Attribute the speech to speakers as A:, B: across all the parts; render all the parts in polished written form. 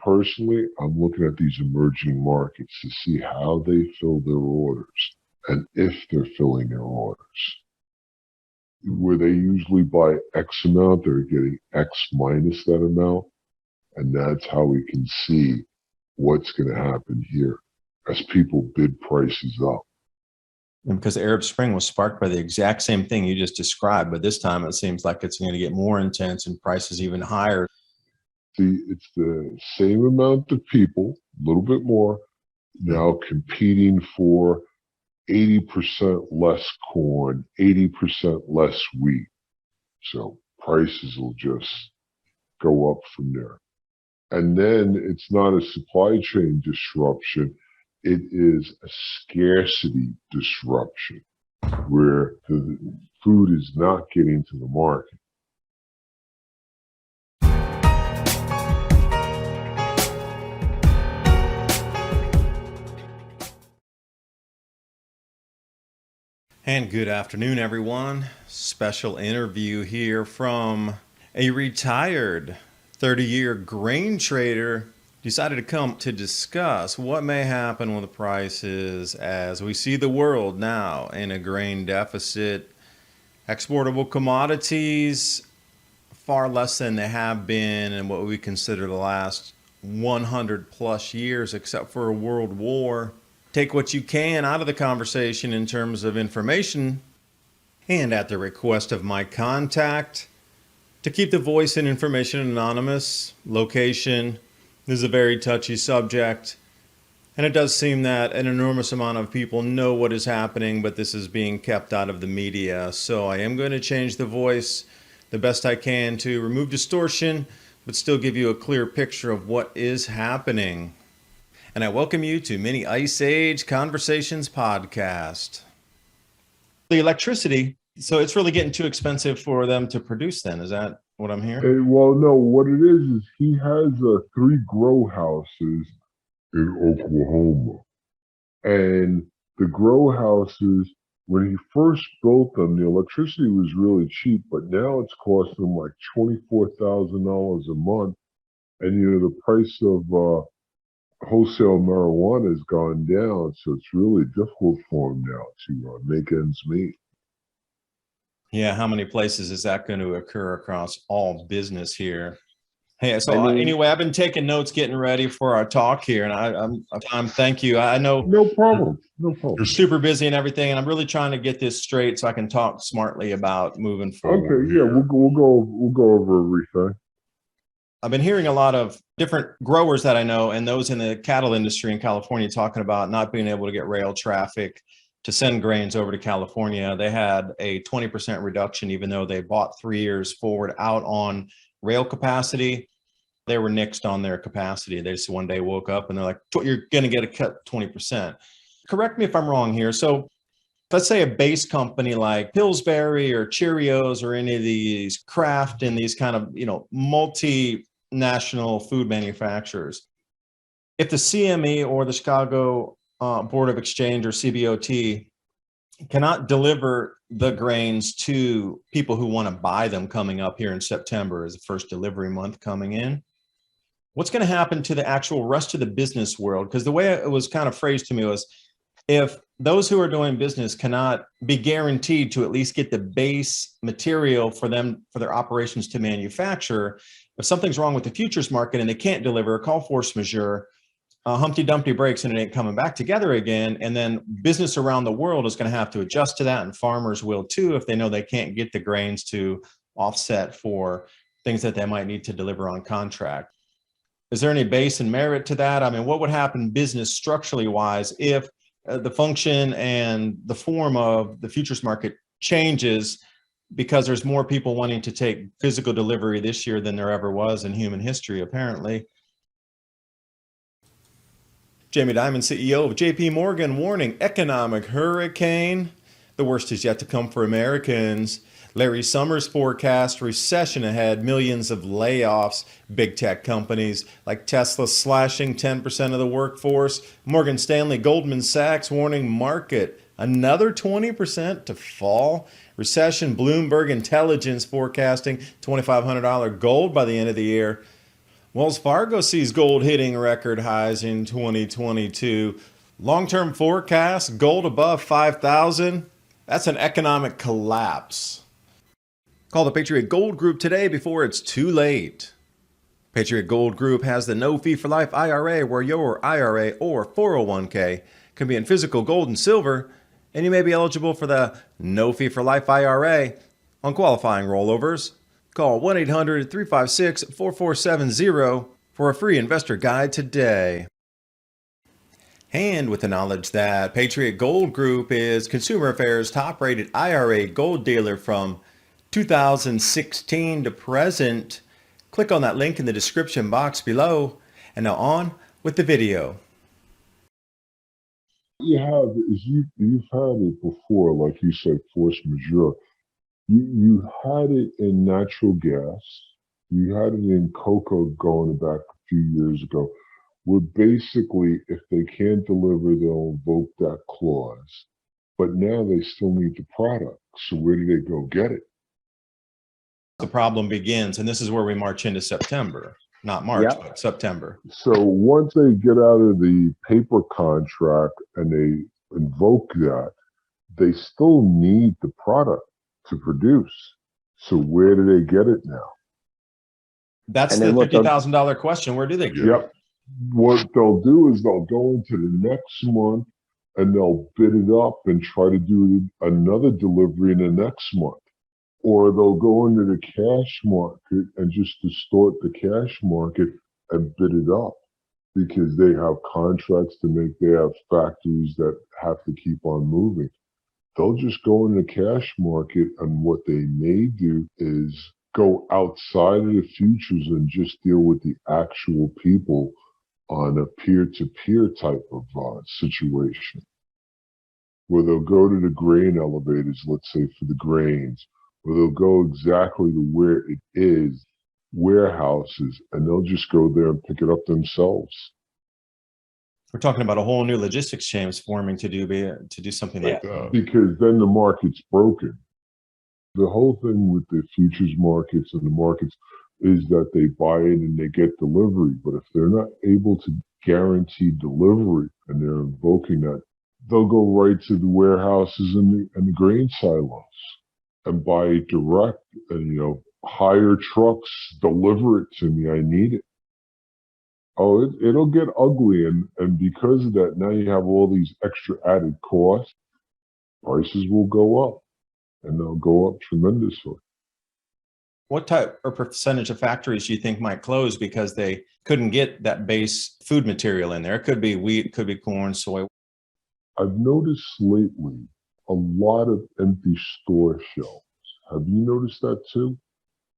A: personally, I'm looking at these emerging markets to see how they fill their orders and if they're filling their orders. Where they usually buy X amount, they're getting X minus that amount. And that's how we can see what's going to happen here as people bid prices up.
B: And because the Arab Spring was sparked by the exact same thing you just described, but this time it seems like it's going to get more intense and prices even higher.
A: It's the same amount of people, a little bit more, now competing for 80% less corn, 80% less wheat. So prices will just go up from there. And then it's not a supply chain disruption. It is a scarcity disruption where the food is not getting to the market.
B: And good afternoon, everyone. Special interview here from a retired 30-year grain trader decided to come to discuss what may happen with the prices as we see the world now in a grain deficit. Exportable commodities far less than they have been in what we consider the last 100 plus years, except for a world war. Take what you can out of the conversation in terms of information, and at the request of my contact, to keep the voice and information anonymous. Location, this is a very touchy subject, and it does seem that an enormous amount of people know what is happening, but this is being kept out of the media. So I am going to change the voice the best I can to remove distortion, but still give you a clear picture of what is happening. And I welcome you to Mini Ice Age Conversations podcast. The electricity, so it's really getting too expensive for them to produce then. Is that what I'm hearing?
A: Well, no, what it is he has 3 grow houses in Oklahoma. And the grow houses, when he first built them, the electricity was really cheap, but now it's costing him like $24,000 a month. And, the price of wholesale marijuana has gone down, so it's really difficult for him now to make ends meet.
B: Yeah, how many places is that going to occur across all business here? Hey, so anyway, I've been taking notes, getting ready for our talk here, and I'm thank you. I know
A: no problem.
B: You're super busy and everything, and I'm really trying to get this straight so I can talk smartly about moving forward.
A: Okay, yeah, we'll go over everything.
B: I've been hearing a lot of different growers that I know and those in the cattle industry in California talking about not being able to get rail traffic to send grains over to California. They had a 20% reduction, even though they bought 3 years forward out on rail capacity. They were nixed on their capacity. They just one day woke up and they're like, you're going to get a cut 20%. Correct me if I'm wrong here. So let's say a base company like Pillsbury or Cheerios or any of these Kraft and these kind of, multinational food manufacturers. If the CME or the Chicago Board of Exchange or CBOT cannot deliver the grains to people who want to buy them coming up here in September as the first delivery month coming in, what's going to happen to the actual rest of the business world? Because the way it was kind of phrased to me was, if those who are doing business cannot be guaranteed to at least get the base material for their operations to manufacture, if something's wrong with the futures market and they can't deliver, call force majeure, Humpty Dumpty breaks and it ain't coming back together again. And then business around the world is going to have to adjust to that, and farmers will too if they know they can't get the grains to offset for things that they might need to deliver on contract. Is there any base and merit to that? I mean, what would happen business structurally wise if the function and the form of the futures market changes because there's more people wanting to take physical delivery this year than there ever was in human history, apparently? Jamie Dimon, CEO of JP Morgan, warning economic hurricane. The worst is yet to come for Americans. Larry Summers forecast recession ahead, millions of layoffs, big tech companies like Tesla slashing 10% of the workforce, Morgan Stanley, Goldman Sachs warning market another 20% to fall, recession, Bloomberg Intelligence forecasting $2,500 gold by the end of the year. Wells Fargo sees gold hitting record highs in 2022. Long-term forecast, gold above 5,000. That's an economic collapse. Call the Patriot Gold Group today before it's too late. Patriot Gold Group has the no fee for life IRA, where your IRA or 401k can be in physical gold and silver, and you may be eligible for the no fee for life IRA on qualifying rollovers. Call 1-800-356-4470 for a free investor guide today. And with the knowledge that Patriot Gold Group is Consumer Affairs' top-rated IRA gold dealer from 2016 to present, click on that link in the description box below. And now on with the video.
A: You've had it before, like you said, force majeure. You had it in natural gas. You had it in cocoa going back a few years ago, where basically if they can't deliver, they'll invoke that clause. But now they still need the product. So where do they go get it?
B: The problem begins, and this is where we march into September. Not March, but September.
A: So once they get out of the paper contract and they invoke that, they still need the product to produce. So where do they get it now?
B: That's the $50,000 question. Where do they get it?
A: What they'll do is they'll go into the next month and they'll bid it up and try to do another delivery in the next month. Or they'll go into the cash market and just distort the cash market and bid it up because they have contracts to make, they have factories that have to keep on moving. They'll just go in the cash market, and what they may do is go outside of the futures and just deal with the actual people on a peer-to-peer type of situation, where they'll go to the grain elevators, let's say for the grains, where they'll go exactly to where it is, warehouses, and they'll just go there and pick it up themselves.
B: We're talking about a whole new logistics chain forming to do something like that.
A: Because then the market's broken. The whole thing with the futures markets and the markets is that they buy in and they get delivery. But if they're not able to guarantee delivery and they're invoking that, they'll go right to the warehouses and the grain silos and buy it direct and, hire trucks, deliver it to me. I need it. Oh, it'll get ugly. And because of that, now you have all these extra added costs. Prices will go up, and they'll go up tremendously.
B: What type or percentage of factories do you think might close because they couldn't get that base food material in there? It could be wheat, it could be corn, soy.
A: I've noticed lately a lot of empty store shelves. Have you noticed that too?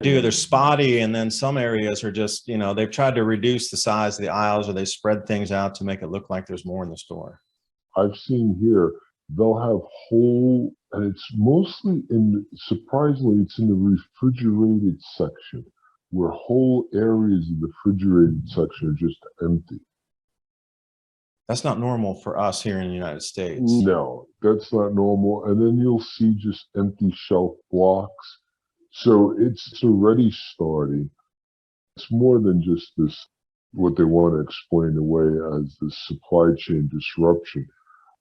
B: They're spotty, and then some areas are just, they've tried to reduce the size of the aisles, or they spread things out to make it look like there's more in the store.
A: I've seen here, they'll have whole, and it's mostly surprisingly, it's in the refrigerated section, where whole areas of the refrigerated section are just empty.
B: That's not normal for us here in the United States.
A: No, that's not normal. And then you'll see just empty shelf blocks. So it's already starting. It's more than just this, what they want to explain away as the supply chain disruption.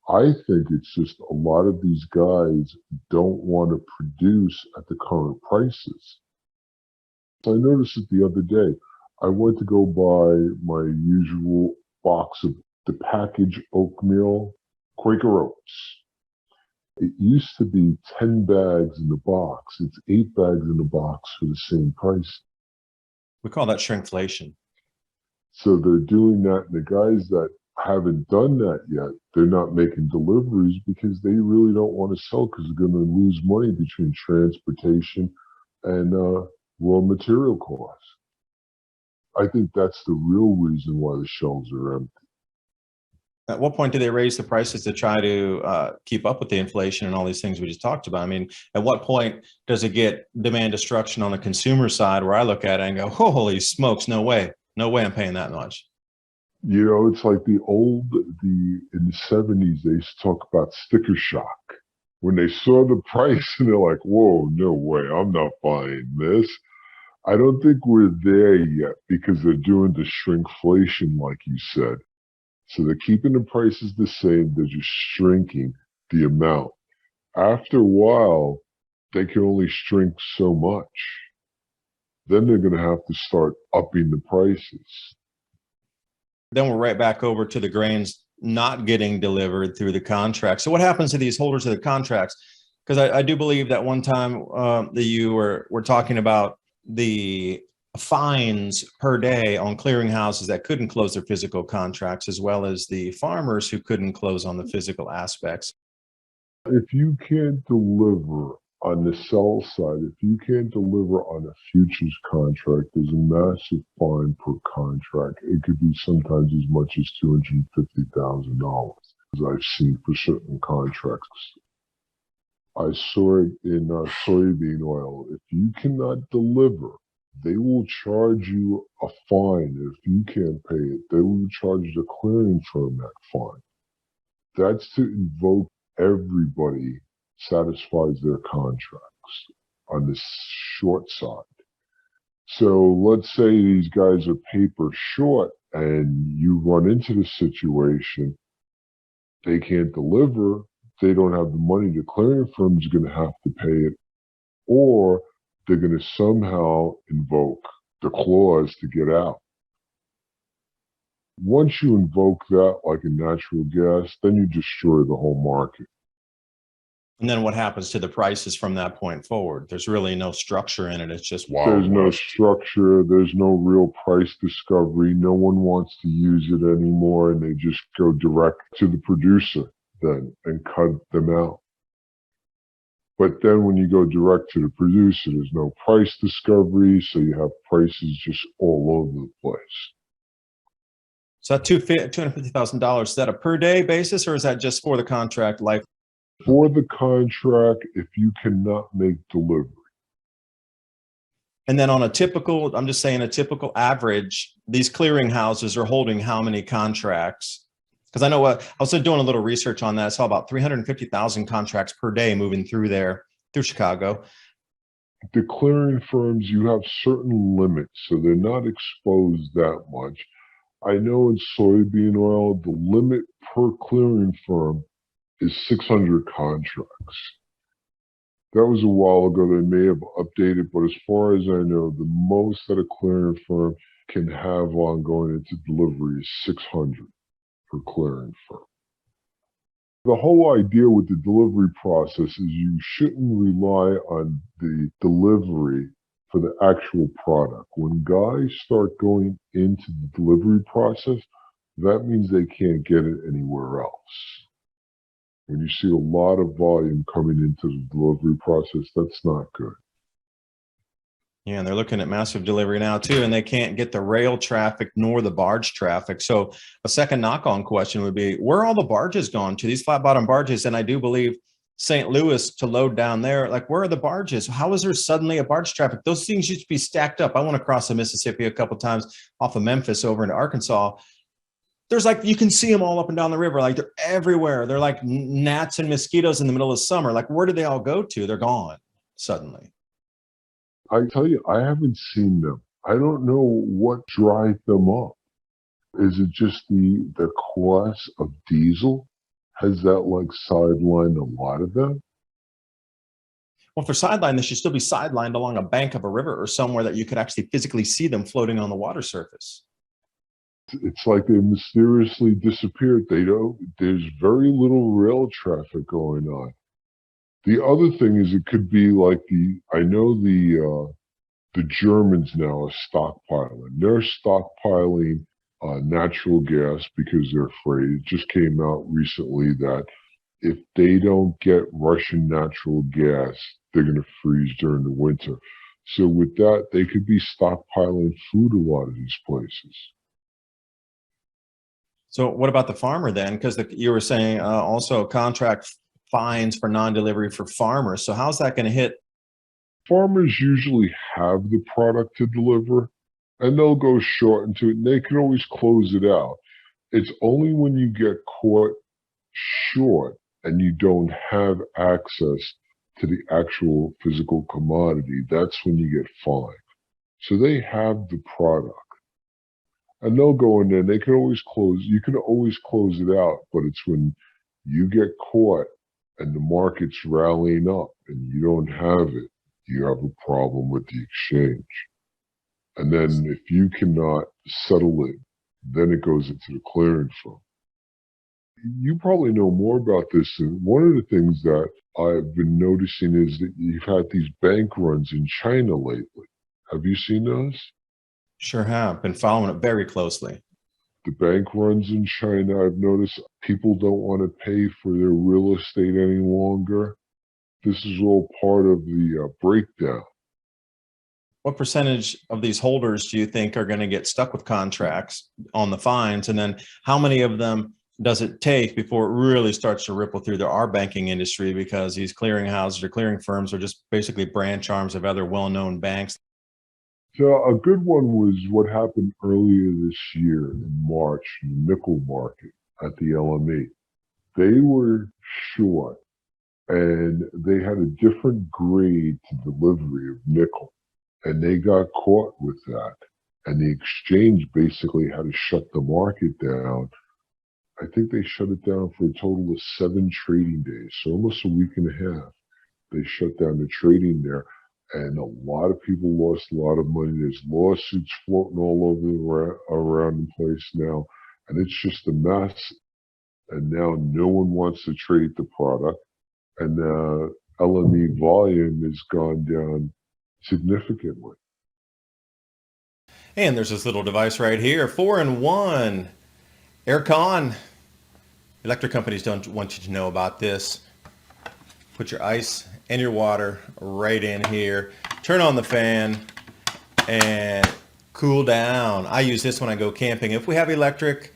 A: I think it's just a lot of these guys don't want to produce at the current prices. I noticed it the other day. I went to go buy my usual box of the packaged oatmeal, Quaker Oats. It used to be 10 bags in the box. It's 8 bags in the box for the same price.
B: We call that shrinkflation.
A: So they're doing that. And the guys that haven't done that yet, they're not making deliveries because they really don't want to sell because they're going to lose money between transportation and raw material costs. I think that's the real reason why the shelves are empty.
B: At what point do they raise the prices to try to keep up with the inflation and all these things we just talked about? I mean, at what point does it get demand destruction on the consumer side where I look at it and go, holy smokes, no way I'm paying that much?
A: It's like in the 70s, they used to talk about sticker shock. When they saw the price and they're like, whoa, no way, I'm not buying this. I don't think we're there yet because they're doing the shrinkflation, like you said. So they're keeping the prices the same. They're just shrinking the amount. After a while, they can only shrink so much. Then they're going to have to start upping the prices.
B: Then we're right back over to the grains not getting delivered through the contract. So what happens to these holders of the contracts? Because I do believe that one time that you were talking about the fines per day on clearinghouses that couldn't close their physical contracts, as well as the farmers who couldn't close on the physical aspects.
A: If you can't deliver on the sell side, if you can't deliver on a futures contract, there's a massive fine per contract. It could be sometimes as much as $250,000, as I've seen for certain contracts. I saw it in soybean oil. If you cannot deliver, they will charge you a fine. If you can't pay it, they will charge the clearing firm that fine. That's to invoke everybody satisfies their contracts on the short side. So let's say these guys are paper short and you run into the situation, they can't deliver, they don't have the money, the clearing firm's going to have to pay it, or they're going to somehow invoke the clause to get out. Once you invoke that, like in natural gas, then you destroy the whole market.
B: And then what happens to the prices from that point forward? There's really no structure in it. It's just wild.
A: There's no structure. There's no real price discovery. No one wants to use it anymore, and they just go direct to the producer then and cut them out. But then when you go direct to the producer, there's no price discovery, so you have prices just all over the place.
B: So that $250,000, is that a per day basis, or is that just for the contract life?
A: For the contract, if you cannot make delivery.
B: And then on a typical, I'm just saying a typical average, these clearinghouses are holding how many contracts? Because I know I was doing a little research on that. I saw about 350,000 contracts per day moving through there, through Chicago.
A: The clearing firms, you have certain limits, so they're not exposed that much. I know in soybean oil, the limit per clearing firm is 600 contracts. That was a while ago. They may have updated, but as far as I know, the most that a clearing firm can have on going into delivery is 600 per clearing firm. The whole idea with the delivery process is you shouldn't rely on the delivery for the actual product. When guys start going into the delivery process, that means they can't get it anywhere else. When you see a lot of volume coming into the delivery process, that's not good.
B: Yeah, and they're looking at massive delivery now too, and they can't get the rail traffic nor the barge traffic. So a second knock-on question would be, where are all the barges gone to, these flat-bottom barges? And I do believe St. Louis to load down there, like where are the barges? How is there suddenly a barge traffic? Those things used to be stacked up. I want to cross the Mississippi a couple of times off of Memphis over into Arkansas. There's like, you can see them all up and down the river. Like they're everywhere. They're like gnats and mosquitoes in the middle of summer. Like where do they all go to? They're gone suddenly.
A: I tell you, I haven't seen them. I don't know what dried them up. Is it just the cost of diesel? Has that like sidelined a lot of them?
B: Well, if they're sidelined, they should still be sidelined along a bank of a river or somewhere that you could actually physically see them floating on the water surface.
A: It's like they mysteriously disappeared. There's very little rail traffic going on. The other thing is it could be like I know the Germans now are stockpiling. They're stockpiling natural gas because they're afraid. It just came out recently that if they don't get Russian natural gas, they're going to freeze during the winter. So with that, they could be stockpiling food a lot of these places.
B: So what about the farmer then? Because you were saying also contract fines for non-delivery for farmers. So how's that going to hit?
A: Farmers usually have the product to deliver, and they'll go short into it, and they can always close it out. It's only when you get caught short and you don't have access to the actual physical commodity, that's when you get fined. So they have the product. And they'll go in there and they can always close. You can always close it out, but it's when you get caught and the market's rallying up and you don't have it, you have a problem with the exchange. And then if you cannot settle it, then it goes into the clearing firm. You probably know more about this. And one of the things that I've been noticing is that you've had these bank runs in China lately. Have you seen those?
B: Sure have. Been following it very closely.
A: The bank runs in China, I've noticed people don't want to pay for their real estate any longer. This is all part of the breakdown.
B: What percentage of these holders do you think are going to get stuck with contracts on the fines? And then how many of them does it take before it really starts to ripple through our banking industry, because these clearing houses or clearing firms are just basically branch arms of other well-known banks?
A: So a good one was what happened earlier this year in March in the nickel market at the LME. They were short and they had a different grade to delivery of nickel, and they got caught with that. And the exchange basically had to shut the market down. I think they shut it down for a total of 7 trading days, so almost a week and a half. They shut down the trading there. And a lot of people lost a lot of money. There's lawsuits floating all over around the place now. And it's just a mess. And now no one wants to trade the product. And LME volume has gone down significantly.
B: And there's this little device right here, 4-in-1 aircon. Electric companies don't want you to know about this. Put your ice and your water right in here. Turn on the fan and cool down. I use this when I go camping. If we have electric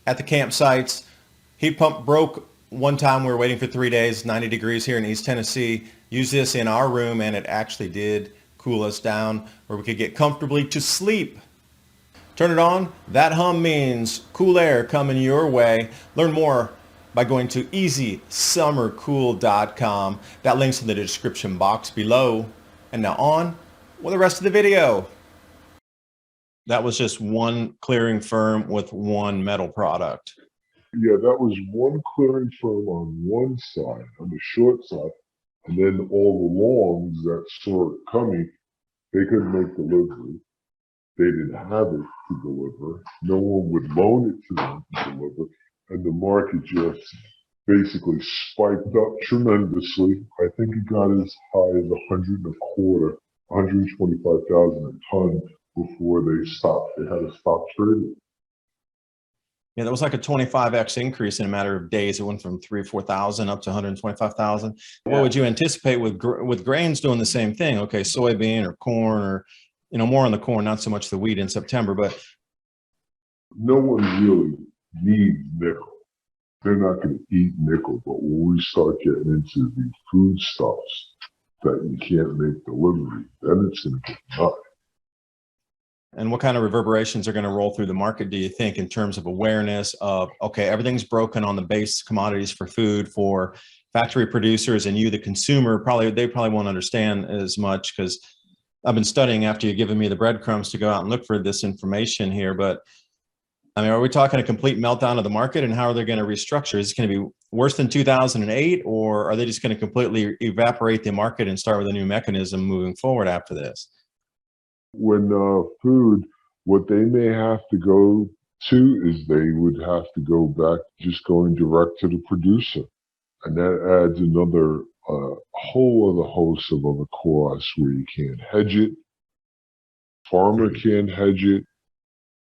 B: at the campsites, heat pump broke one time. We were waiting for 3 days, 90 degrees here in East Tennessee. Use this in our room and it actually did cool us down where we could get comfortably to sleep. Turn it on. That hum means cool air coming your way. Learn more by going to easysummercool.com. That link's in the description box below. And now on with the rest of the video. That was just one clearing firm with one metal product.
A: Yeah, that was one clearing firm on one side, on the short side, and then all the longs that saw it coming, they couldn't make delivery. They didn't have it to deliver. No one would loan it to them to deliver. And the market just basically spiked up tremendously. I think it got as high as 125,000 a ton before they stopped. They had to stop trading.
B: Yeah, that was like a 25x increase in a matter of days. It went from 3,000 or 4,000 up to 125,000. Yeah. What would you anticipate with grains doing the same thing? Okay, soybean or corn, or more on the corn, not so much the wheat in September, but
A: no one really needs nickel. They're not going to eat nickel, but when we start getting into the foodstuffs that you can't make delivery, then it's going to get nuts.
B: And what kind of reverberations are going to roll through the market, do you think, in terms of awareness of, okay, everything's broken on the base commodities for food, for factory producers, and you, the consumer, they probably won't understand as much, because I've been studying after you've given me the breadcrumbs to go out and look for this information here. But I mean, are we talking a complete meltdown of the market, and how are they going to restructure? Is it going to be worse than 2008, or are they just going to completely evaporate the market and start with a new mechanism moving forward after this?
A: When food, what they may have to go to is they would have to go back just going direct to the producer. And that adds another whole other host of other costs where you can't hedge it. Farmer can't hedge it.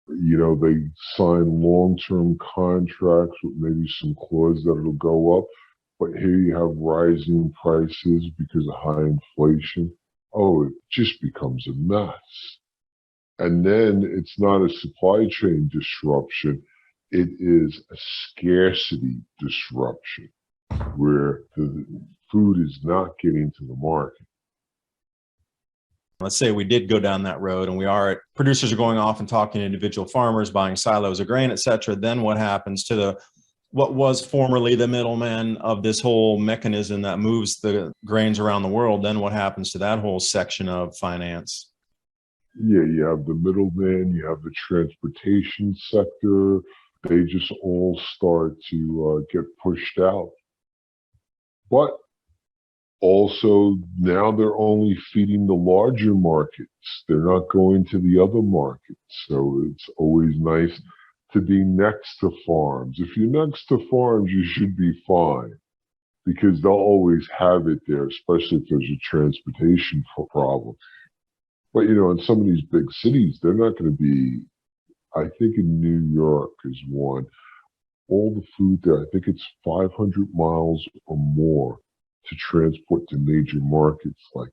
A: They sign long-term contracts with maybe some clause that it'll go up. But here you have rising prices because of high inflation. Oh, it just becomes a mess. And then it's not a supply chain disruption. It is a scarcity disruption where the food is not getting to the market.
B: Let's say we did go down that road and producers are going off and talking to individual farmers, buying silos of grain, et cetera. Then what happens to what was formerly the middleman of this whole mechanism that moves the grains around the world? Then what happens to that whole section of finance?
A: Yeah, you have the middleman, you have the transportation sector. They just all start to get pushed out. But also, now they're only feeding the larger markets. They're not going to the other markets. So it's always nice to be next to farms. If you're next to farms, you should be fine because they'll always have it there, especially if there's a transportation problem. But in some of these big cities, they're not going to be. I think in New York is one. All the food there, I think it's 500 miles or more to transport to major markets. Like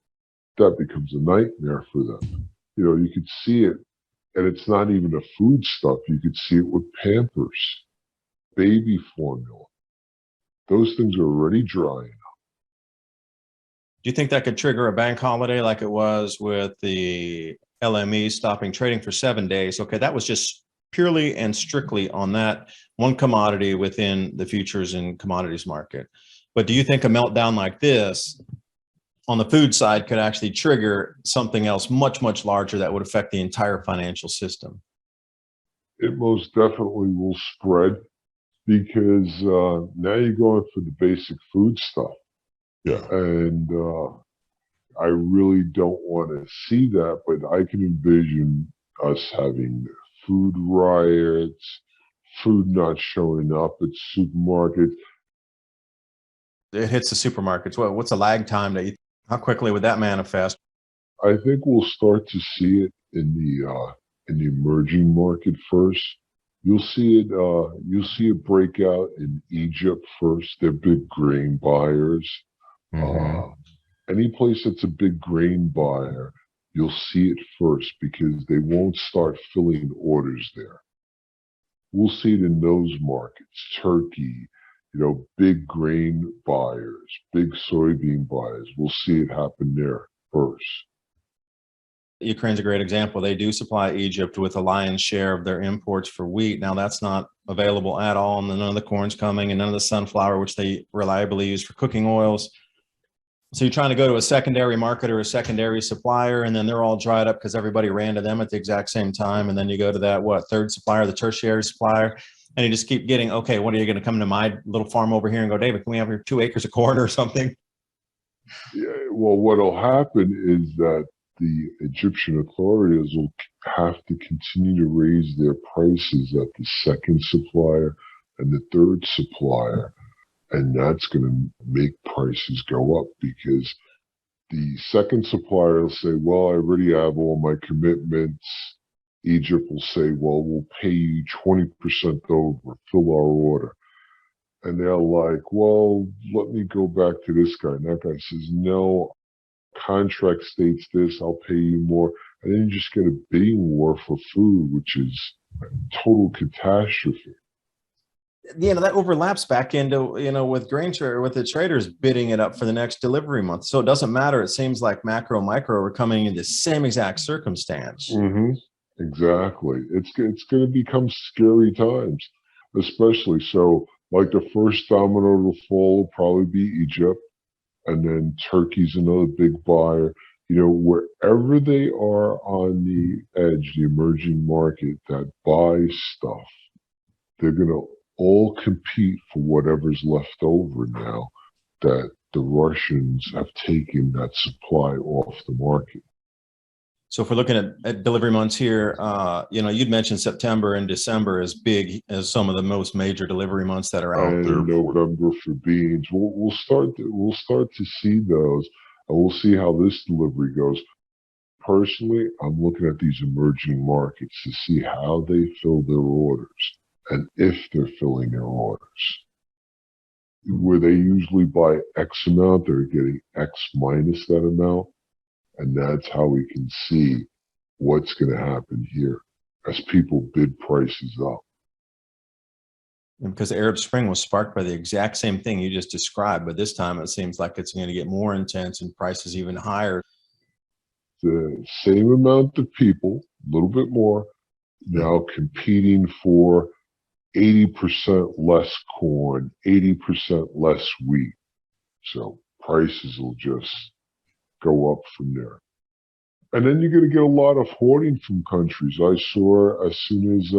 A: that becomes a nightmare for them. You could see it, and it's not even a food stuff. You could see it with Pampers, baby formula. Those things are already drying.
B: Do you think that could trigger a bank holiday like it was with the LME stopping trading for 7 days? Okay, that was just purely and strictly on that one commodity within the futures and commodities market. But do you think a meltdown like this on the food side could actually trigger something else much, much larger that would affect the entire financial system?
A: It most definitely will spread because now you're going for the basic food stuff.
B: Yeah.
A: And I really don't want to see that, but I can envision us having food riots, food not showing up at supermarkets.
B: It hits the supermarkets. What's a lag time how quickly would that manifest?
A: I think we'll start to see it in the emerging market first. You'll see it. You'll see it break out in Egypt first. They're big grain buyers.
B: Mm-hmm.
A: Any place that's a big grain buyer, you'll see it first because they won't start filling orders there. We'll see it in those markets. Turkey, big grain buyers, big soybean buyers. We'll see it happen there first.
B: Ukraine's a great example. They do supply Egypt with a lion's share of their imports for wheat. Now that's not available at all, and none of the corn's coming, and none of the sunflower, which they reliably use for cooking oils. So you're trying to go to a secondary market or a secondary supplier, and then they're all dried up because everybody ran to them at the exact same time. And then you go to that, third supplier, the tertiary supplier, and you just keep getting, okay, what are you going to come to my little farm over here and go, David, can we have your 2 acres of corn or something?
A: Yeah, well, what'll happen is that the Egyptian authorities will have to continue to raise their prices at the second supplier and the third supplier. And that's going to make prices go up because the second supplier will say, well, I already have all my commitments. Egypt will say, well, we'll pay you 20% over, fill our order. And they're like, well, let me go back to this guy. And that guy says, no, contract states this, I'll pay you more. And then you just get a bidding war for food, which is a total catastrophe.
B: That overlaps back into, with with the traders bidding it up for the next delivery month. So it doesn't matter. It seems like macro, micro are coming in the same exact circumstance.
A: Mm-hmm. Exactly. It's going to become scary times, especially so. Like the first domino to fall will probably be Egypt, and then Turkey's another big buyer. Wherever they are on the edge, the emerging market that buys stuff, they're going to all compete for whatever's left over now that the Russians have taken that supply off the market.
B: So if we're looking at delivery months here, you'd mentioned September and December as big as some of the most major delivery months that are out there.
A: And November for beans. We'll start to see those, and we'll see how this delivery goes. Personally, I'm looking at these emerging markets to see how they fill their orders and if they're filling their orders. Where they usually buy X amount, they're getting X minus that amount. And that's how we can see what's going to happen here as people bid prices up.
B: And because the Arab Spring was sparked by the exact same thing you just described, but this time it seems like it's going to get more intense and prices even higher.
A: The same amount of people, a little bit more, now competing for 80% less corn, 80% less wheat. So prices will just go up from there. And then you're going to get a lot of hoarding from countries. I saw as soon as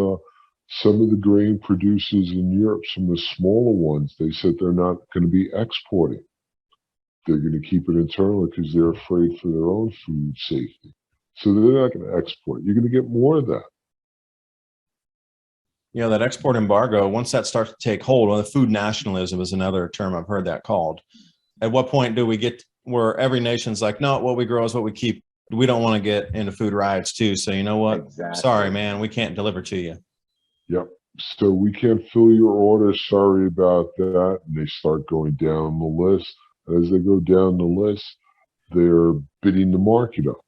A: some of the grain producers in Europe, some of the smaller ones, they said they're not going to be exporting. They're going to keep it internal because they're afraid for their own food safety. So they're not going to export. You're going to get more of that.
B: You know, that export embargo, once that starts to take hold, well, the food nationalism is another term I've heard that called. At what point do we get where every nation's like, no, what we grow is what we keep. We don't want to get into food riots too. So you know what? Exactly. Sorry, man, we can't deliver to you.
A: Yep. So we can't fill your order. Sorry about that. And they start going down the list. As they go down the list, they're bidding the market up.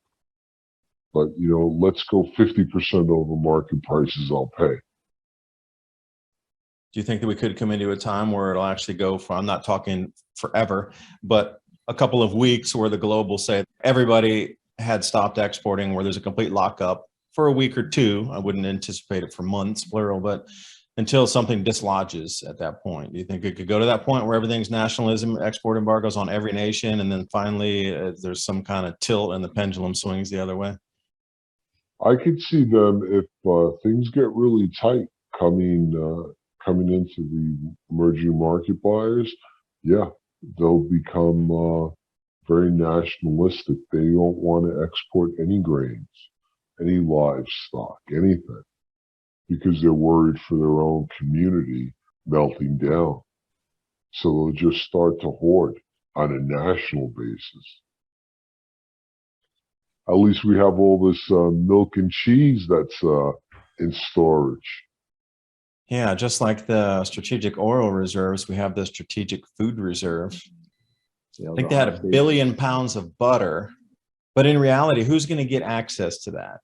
A: But, you know, let's go 50% over market prices, I'll pay.
B: Do you think that we could come into a time where it'll actually go from, I'm not talking forever, but a couple of weeks where the globe will say everybody had stopped exporting, where there's a complete lockup for a week or two? I wouldn't anticipate it for months, plural, but until something dislodges at that point. Do you think it could go to that point where everything's nationalism, export embargoes on every nation, and then finally there's some kind of tilt and the pendulum swings the other way?
A: I could see them if things get really tight coming into the emerging market buyers. Yeah, they'll become very nationalistic. They don't want to export any grains, any livestock, anything, because they're worried for their own community melting down. So they'll just start to hoard on a national basis. At least we have all this milk and cheese that's in storage.
B: Yeah, just like the strategic oil reserves, we have the strategic food reserve. I think they had 1 billion pounds of butter, but in reality, who's going to get access to that?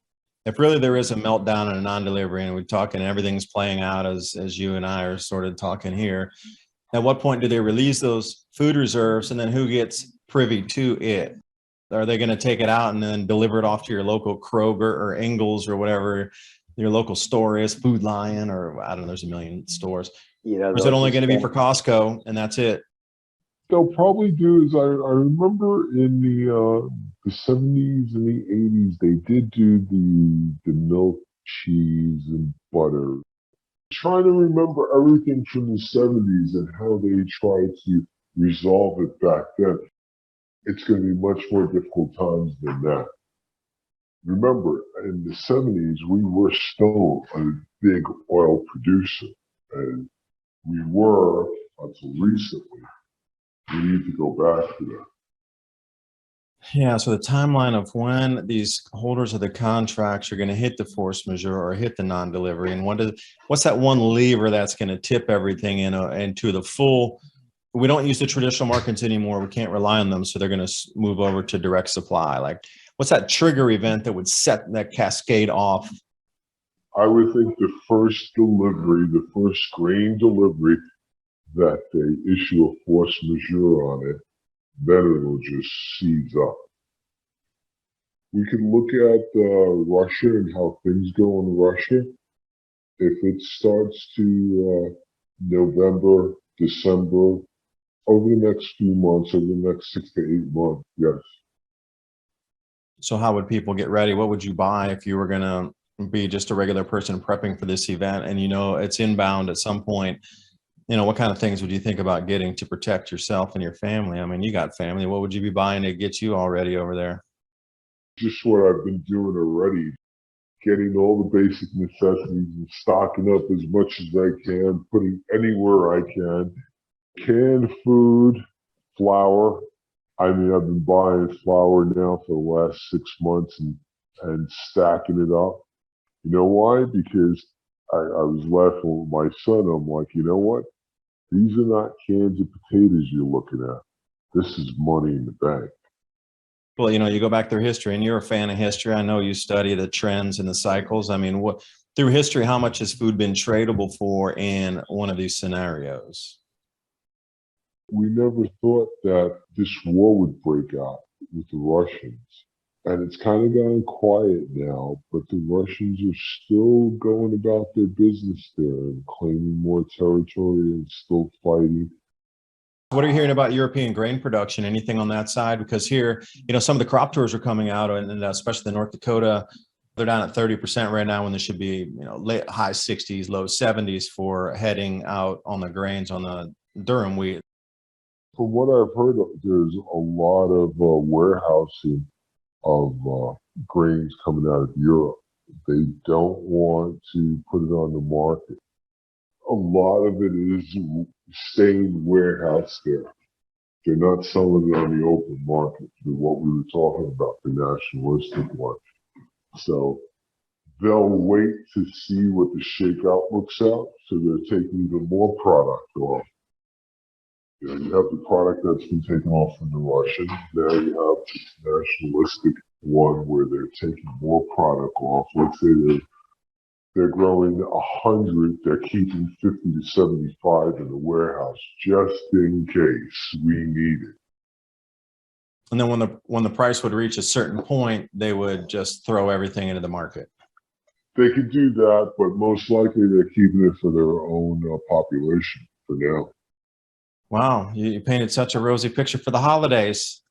B: If really there is a meltdown and a non-delivery, and we're talking, everything's playing out as you and I are sort of talking here, at what point do they release those food reserves, and then who gets privy to it? Are they going to take it out and then deliver it off to your local Kroger or Ingles or whatever your local store is, Food Lion, or I don't know, there's a million stores. Or is it only going to be for Costco and that's it?
A: They'll probably do is I remember in the 70s and the 80s, they did do the milk, cheese, and butter. Trying to remember everything from the 70s and how they tried to resolve it back then. It's going to be much more difficult times than that. Remember, in the 70s, we were still a big oil producer, and we were until recently. We need to go back to that.
B: Yeah, so the timeline of when these holders of the contracts are going to hit the force majeure or hit the non-delivery, and what's that one lever that's going to tip everything into the full. We don't use the traditional markets anymore. We can't rely on them, so they're going to move over to direct supply. Like, what's that trigger event that would set that cascade off?
A: I would think the first delivery, the first grain delivery, that they issue a force majeure on it, then it'll just seize up. We can look at Russia and how things go in Russia. If it starts to November, December, over the next few months, over the next 6 to 8 months, yes.
B: So how would people get ready? What would you buy if you were going to be just a regular person prepping for this event and you know it's inbound at some point? You know, what kind of things would you think about getting to protect yourself and your family? I mean, you got family. What would you be buying to get you all ready over there?
A: Just what I've been doing already, getting all the basic necessities and stocking up as much as I can, putting anywhere I can. Canned food, flour. I mean, I've been buying flour now for the last 6 months and stacking it up. You know why? Because I was laughing with my son. I'm like, you know what? These are not cans of potatoes you're looking at. This is money in the bank.
B: Well, you know, you go back through history, and you're a fan of history. I know you study the trends and the cycles. I mean, what through history, how much has food been tradable for in one of these scenarios?
A: We never thought that this war would break out with the Russians. And it's kind of gone quiet now, but the Russians are still going about their business there and claiming more territory and still fighting.
B: What are you hearing about European grain production? Anything on that side? Because here, some of the crop tours are coming out, and especially the North Dakota, they're down at 30% right now when there should be, late high 60s, low 70s for heading out on the grains on the durum wheat.
A: From what I've heard, there's a lot of warehousing of grains coming out of Europe. They don't want to put it on the market. A lot of it is staying warehouse there. They're not selling it on the open market, what we were talking about, the nationalistic one. So they'll wait to see what the shakeout looks out, so they're taking even more product off. You have the product that's been taken off from the Russians. Now you have this nationalistic one where they're taking more product off. Let's say they're growing 100, they're keeping 50 to 75 in the warehouse just in case we need it.
B: And then when the price would reach a certain point, they would just throw everything into the market.
A: They could do that, but most likely they're keeping it for their own population for now.
B: Wow, you painted such a rosy picture for the holidays.